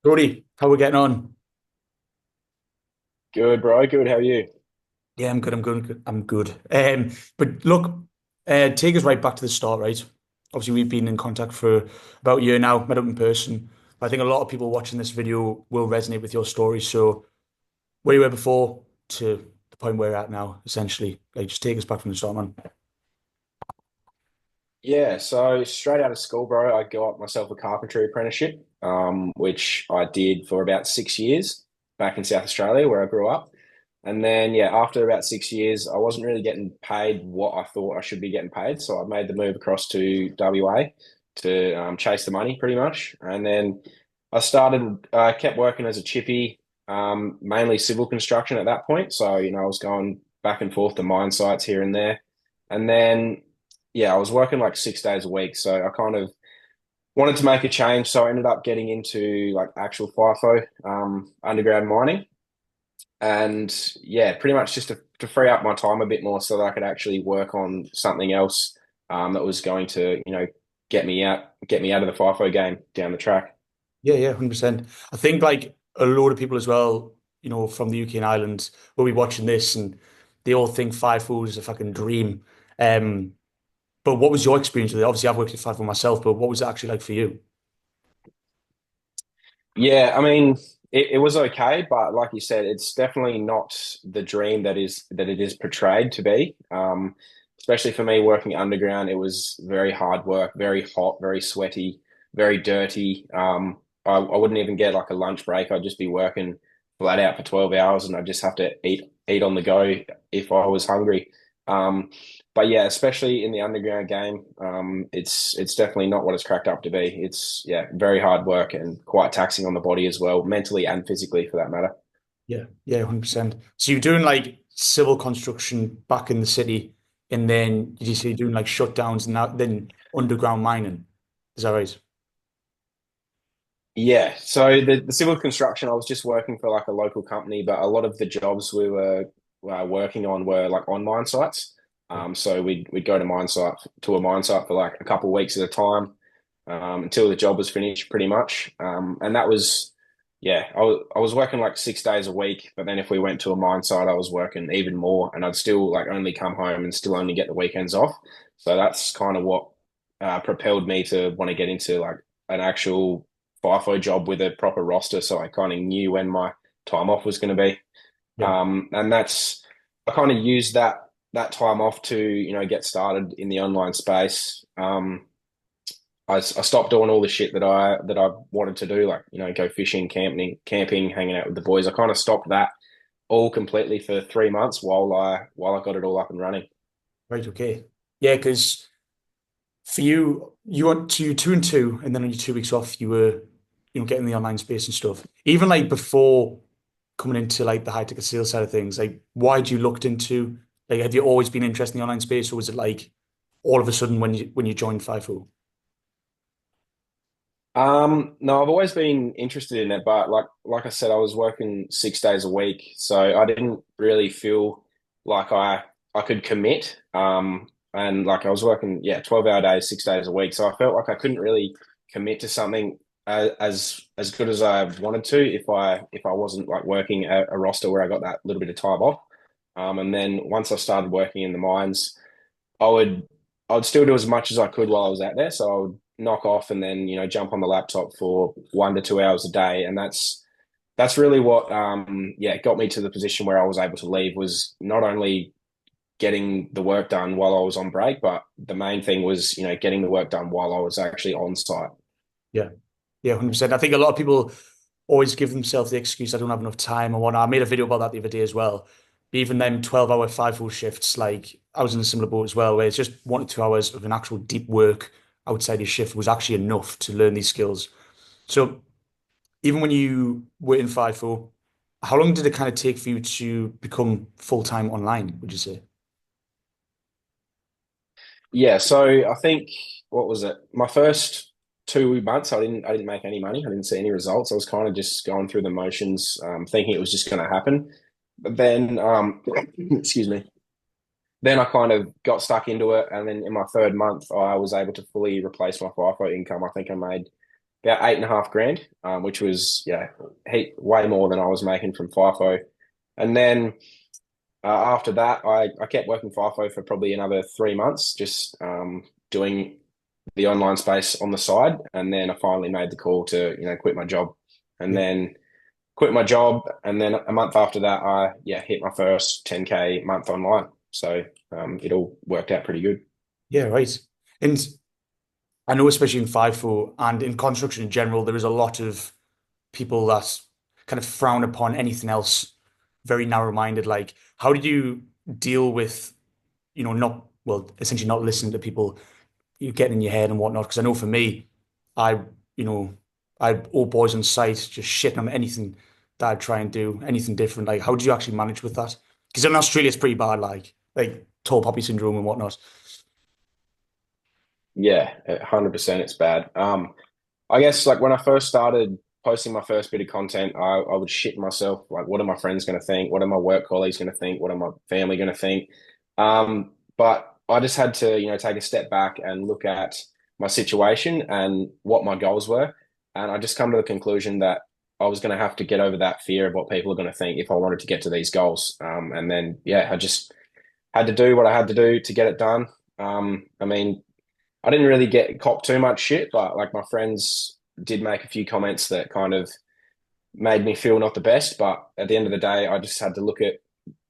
Brody, how we getting on? Good, bro. Good. How are you? Yeah, I'm good. I'm good. I'm good. But look, take us right back to the start, right? Obviously, we've been in contact for about a year now, met up in person. I think a lot of people watching this video will resonate with your story. So, where you were before to the point where you're at now, essentially, like just take us back from the start, man. Yeah, so straight out of school, bro, I got myself a carpentry apprenticeship, which I did for about 6 years back in South Australia where I grew up. And then, yeah, after about 6 years, I wasn't really getting paid what I thought I should be getting paid. So I made the move across to WA to chase the money pretty much. And then I kept working as a chippy, mainly civil construction at that point. So, I was going back and forth to mine sites here and there. And then, yeah, I was working like 6 days a week. So I kind of wanted to make a change. So I ended up getting into like actual FIFO, underground mining. And yeah, pretty much just to free up my time a bit more so that I could actually work on something else that was going to, get me out of the FIFO game down the track. Yeah, 100%. I think like a lot of people as well, from the UK and Ireland will be watching this and they all think five food is a fucking dream. Um, But what was your experience with it? Obviously, I've worked at FIFO myself, but what was it actually like for you? Yeah, I mean, it was okay, but like you said, it's definitely not the dream that it is portrayed to be. Especially for me working underground, it was very hard work, very hot, very sweaty, very dirty. I wouldn't even get like a lunch break. I'd just be working flat out for 12 hours and I'd just have to eat on the go if I was hungry. Um, but yeah, especially in the underground game, it's definitely not what it's cracked up to be. It's yeah, very hard work and quite taxing on the body as well, mentally and physically for that matter. Yeah, 100%. So you're doing like civil construction back in the city, and then you say you're doing like shutdowns and then underground mining. Is that right? Yeah, so the civil construction, I was just working for like a local company, but a lot of the jobs we were working on were like on mine sites. Yeah. So we'd go to a mine site for like a couple of weeks at a time, until the job was finished, pretty much. And that was, yeah, I was working like 6 days a week, but then if we went to a mine site, I was working even more, and I'd still like only come home and still only get the weekends off. So that's kind of what propelled me to want to get into like an actual FIFO job with a proper roster, so I kind of knew when my time off was going to be. Yeah. And that's I kind of used that time off to get started in the online space. I stopped doing all the shit that I wanted to do, like go fishing, camping, hanging out with the boys. I kind of stopped that all completely for 3 months while I got it all up and running. Right. Okay. Yeah, because for you, you went to 2 and 2, and then on your 2 weeks off, you were, getting the online space and stuff. Even like before coming into like the high ticket sales side of things, like why did you looked into like have you always been interested in the online space, or was it like all of a sudden when you joined FIFO? No, I've always been interested in it, but like I said, I was working 6 days a week, so I didn't really feel like I could commit. And like I was working, yeah, 12-hour days, 6 days a week, so I felt like I couldn't really commit to something as good as I wanted to if I wasn't like working a roster where I got that little bit of time off. And then once I started working in the mines. I would I would still do as much as I could while I was out there. So I would knock off and then, jump on the laptop for 1 to 2 hours a day. And that's really what got me to the position where I was able to leave was not only getting the work done while I was on break, but the main thing was, getting the work done while I was actually on site. Yeah. Yeah, 100%. I think a lot of people always give themselves the excuse I don't have enough time or whatnot. I made a video about that the other day as well. Even them 12-hour FIFO shifts, like I was in a similar boat as well, where it's just 1 to 2 hours of an actual deep work outside your shift was actually enough to learn these skills. So even when you were in FIFO, how long did it kind of take for you to become full-time online, would you say? Yeah, so I think what was it? My first 2 months, I didn't make any money. I didn't see any results. I was kind of just going through the motions, thinking it was just going to happen. But then, excuse me. Then I kind of got stuck into it, and then in my third month, I was able to fully replace my FIFO income. I think I made about 8.5 grand, which was way more than I was making from FIFO. And then after that, I kept working FIFO for probably another 3 months, just doing the online space on the side. And then I finally made the call to quit my job, and Yeah. then quit my job. And then a month after that, I hit my first 10K month online. So it all worked out pretty good. Yeah, right. And I know, especially in FIFO and in construction in general, there is a lot of people that kind of frown upon anything else, very narrow-minded. Like, how did you deal with, not, well, essentially not listening to people you getting in your head and whatnot? Because I know for me, I, you know, I had all boys on site just shitting on anything that I'd try and do, anything different. Like, how did you actually manage with that? Because in Australia, it's pretty bad, like tall poppy syndrome and whatnot. Yeah, 100% it's bad. I guess like when I first started posting my first bit of content, I would shit myself. Like, what are my friends going to think? What are my work colleagues going to think? What are my family going to think? But I just had to, take a step back and look at my situation and what my goals were. And I just come to the conclusion that I was going to have to get over that fear of what people are going to think if I wanted to get to these goals. And then, I just had to do what I had to do to get it done. I mean, I didn't really get cop too much shit, but like my friends did make a few comments that kind of made me feel not the best. But at the end of the day, I just had to look at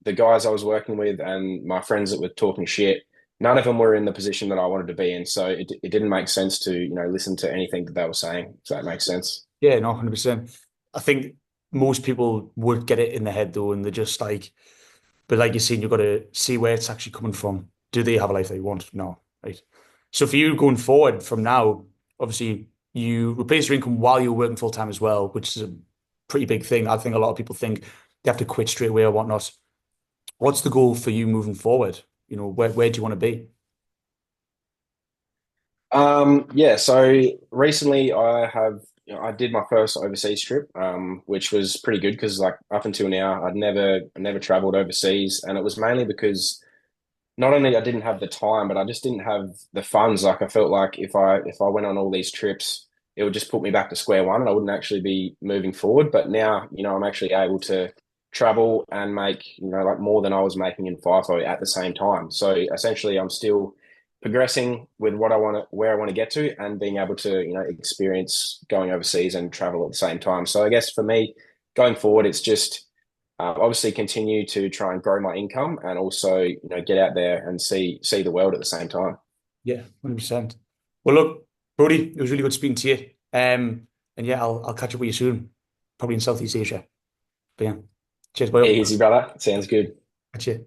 the guys I was working with and my friends that were talking shit. None of them were in the position that I wanted to be in, so it didn't make sense to listen to anything that they were saying. If that makes sense. Yeah, no, 100%. I think most people would get it in their head though, and they're just like, but like you're saying, you've got to see where it's actually coming from. Do they have a life they want? No, right? So for you going forward from now, obviously you replace your income while you're working full time as well, which is a pretty big thing. I think a lot of people think they have to quit straight away or whatnot. What's the goal for you moving forward? Where do you want to be? Yeah, so recently I did my first overseas trip, which was pretty good because like up until now I never traveled overseas, and it was mainly because not only I didn't have the time, but I just didn't have the funds. Like I felt like if I went on all these trips, it would just put me back to square one, and I wouldn't actually be moving forward. But now, I'm actually able to travel and make, like more than I was making in FIFO at the same time. So essentially, I'm still progressing with where I want to get to, and being able to, experience going overseas and travel at the same time. So I guess for me, going forward, it's just obviously continue to try and grow my income, and also get out there and see the world at the same time. Yeah, 100%. Well, look, Brody, it was really good speaking to you. And yeah, I'll catch up with you soon, probably in Southeast Asia. But yeah, cheers, boy. Easy, brother. Sounds good. Catch you.